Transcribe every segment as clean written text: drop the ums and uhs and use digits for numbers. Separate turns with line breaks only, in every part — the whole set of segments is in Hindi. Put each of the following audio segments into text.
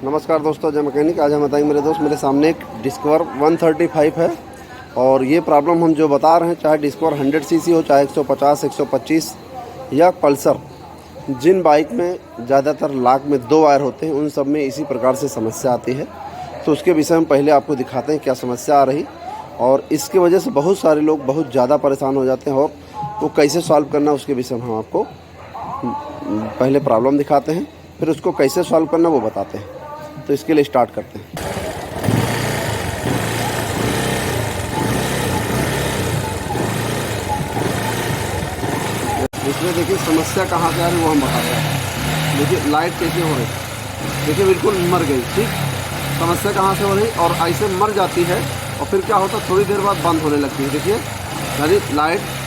नमस्कार दोस्तों, जय मैकेनिक। आज हम बताएंगे मेरे दोस्त, मेरे सामने एक डिस्कवर 135 है और ये प्रॉब्लम हम जो बता रहे हैं, चाहे डिस्कवर 100 सीसी हो, चाहे 150, 125 या पल्सर, जिन बाइक में ज़्यादातर लाख में 2 वायर होते हैं, उन सब में इसी प्रकार से समस्या आती है। तो उसके विषय में पहले आपको दिखाते हैं क्या समस्या आ रही, और इसके वजह से बहुत सारे लोग बहुत ज़्यादा परेशान हो जाते हैं, और वो कैसे सॉल्व करना उसके विषय में हम आपको पहले प्रॉब्लम दिखाते हैं, फिर उसको कैसे सॉल्व करना वो बताते हैं। तो इसके लिए स्टार्ट करते हैं। इसमें देखिए समस्या कहाँ से आ रही वो हम बताते हैं। देखिए लाइट कैसे हो रही, देखिए बिल्कुल मर गई। ठीक, समस्या कहाँ से हो रही, और ऐसे मर जाती है और फिर क्या होता है, थोड़ी देर बाद बंद होने लगती है। देखिए यानी लाइट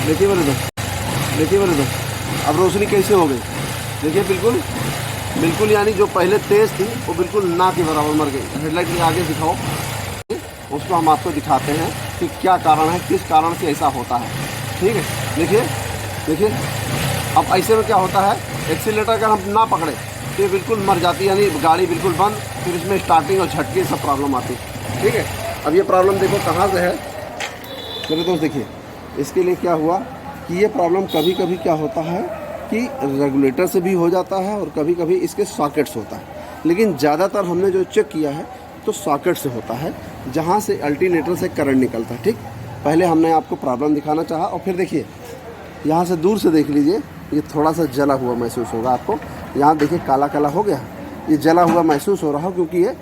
देखिए बोले दो अब रोशनी कैसे हो गई। देखिए बिल्कुल यानी जो पहले तेज़ थी वो बिल्कुल ना के बराबर मर गई। हेडलाइट के आगे दिखाओ, उसको हम आपको दिखाते हैं कि क्या कारण है, किस कारण से ऐसा होता है। ठीक है, देखिए अब ऐसे में क्या होता है, एक्सीलेटर अगर हम ना पकड़े तो ये बिल्कुल मर जाती है, यानी गाड़ी बिल्कुल बंद, फिर इसमें स्टार्टिंग और झटके सब प्रॉब्लम आती है। ठीक है, अब ये प्रॉब्लम देखो कहाँ से है मेरे दोस्त। देखिए इसके लिए क्या हुआ कि ये प्रॉब्लम कभी कभी क्या होता है कि रेगुलेटर से भी हो जाता है और कभी कभी इसके सॉकेट से होता है, लेकिन ज़्यादातर हमने जो चेक किया है तो सॉकेट से होता है, जहाँ से अल्टरनेटर से करंट निकलता है। ठीक, पहले हमने आपको प्रॉब्लम दिखाना चाहा, और फिर देखिए यहाँ से दूर से देख लीजिए, ये थोड़ा सा जला हुआ महसूस होगा आपको। यहाँ देखिए काला काला हो गया, ये जला हुआ महसूस हो रहा है क्योंकि ये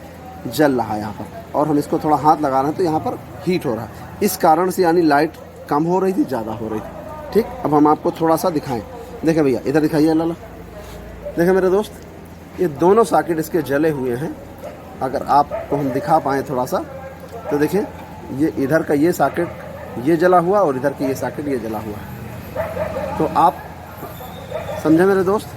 जल रहा है यहाँ पर, और हम इसको थोड़ा हाथ लगा रहे हैं तो यहाँ पर हीट हो रहा है। इस कारण से यानी लाइट कम हो रही थी, ज़्यादा हो रही थी। ठीक, अब हम आपको थोड़ा सा दिखाएं। देखें भैया, इधर दिखाइए लाला। देखें मेरे दोस्त, ये दोनों सॉकेट इसके जले हुए हैं। अगर आपको हम दिखा पाएँ थोड़ा सा तो देखें, ये इधर का ये सॉकेट ये जला हुआ, और इधर की ये सॉकेट ये जला हुआ है। तो आप समझे मेरे दोस्त,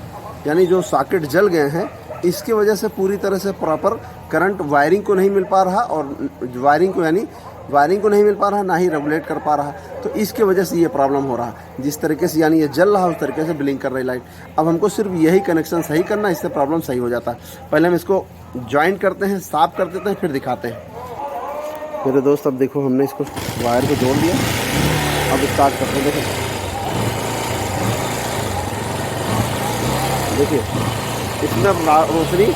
यानी जो सॉकेट जल गए हैं इसकी वजह से पूरी तरह से प्रॉपर करंट वायरिंग को नहीं मिल पा रहा, और वायरिंग को नहीं मिल पा रहा, ना ही रेगुलेट कर पा रहा। तो इसके वजह से ये प्रॉब्लम हो रहा है। जिस तरीके से यानी ये जल रहा है उस तरीके से ब्लिंक कर रही लाइट। अब हमको सिर्फ यही कनेक्शन सही करना है, इससे प्रॉब्लम सही हो जाता है। पहले हम इसको जॉइंट करते हैं, साफ कर देते हैं, फिर दिखाते हैं मेरे दोस्त। अब देखो हमने इसको वायर को जोड़ दिया, अब स्टार्ट करते हैं। देखिए इसमें रोशनी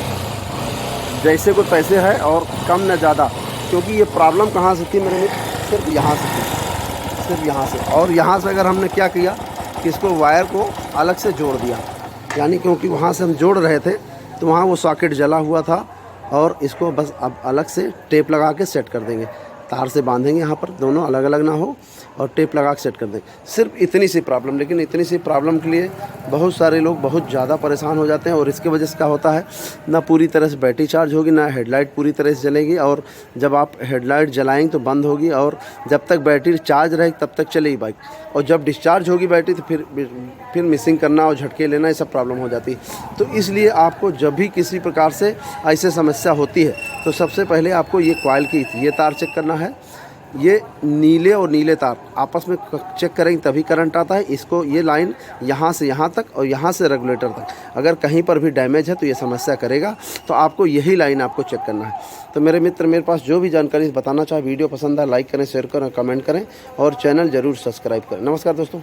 जैसे कोई पैसे है और कम न ज़्यादा, क्योंकि ये प्रॉब्लम कहाँ से थी मेरे मित्र, सिर्फ यहाँ से थी, सिर्फ यहाँ से। और यहाँ से अगर हमने क्या किया कि इसको वायर को अलग से जोड़ दिया, यानी क्योंकि वहाँ से हम जोड़ रहे थे तो वहाँ वो सॉकेट जला हुआ था, और इसको बस अब अलग से टेप लगा के सेट कर देंगे, तार से बांधेंगे यहाँ पर, दोनों अलग अलग ना हो, और टेप लगा के सेट कर देंगे। सिर्फ इतनी सी प्रॉब्लम, लेकिन इतनी सी प्रॉब्लम के लिए बहुत सारे लोग बहुत ज़्यादा परेशान हो जाते हैं। और इसके वजह से क्या होता है, ना पूरी तरह से बैटरी चार्ज होगी, ना हेडलाइट पूरी तरह से जलेगी, और जब आप हेडलाइट जलाएंगे तो बंद होगी, और जब तक बैटरी चार्ज रहेगी तब तक चलेगी बाइक, और जब डिस्चार्ज होगी बैटरी तो फिर मिसिंग करना और झटके लेना, ये सब प्रॉब्लम हो जाती है। तो इसलिए आपको जब भी किसी प्रकार से ऐसे समस्या होती है तो सबसे पहले आपको ये कॉइल की ये तार चेक करना है। ये नीले और नीले तार आपस में चेक करेंगे तभी करंट आता है। इसको ये लाइन यहाँ से यहाँ तक और यहाँ से रेगुलेटर तक, अगर कहीं पर भी डैमेज है तो ये समस्या करेगा। तो आपको यही लाइन आपको चेक करना है। तो मेरे मित्र, मेरे पास जो भी जानकारी बताना चाहे, वीडियो पसंद है लाइक करें, शेयर करें, कमेंट करें, और चैनल ज़रूर सब्सक्राइब करें। नमस्कार दोस्तों।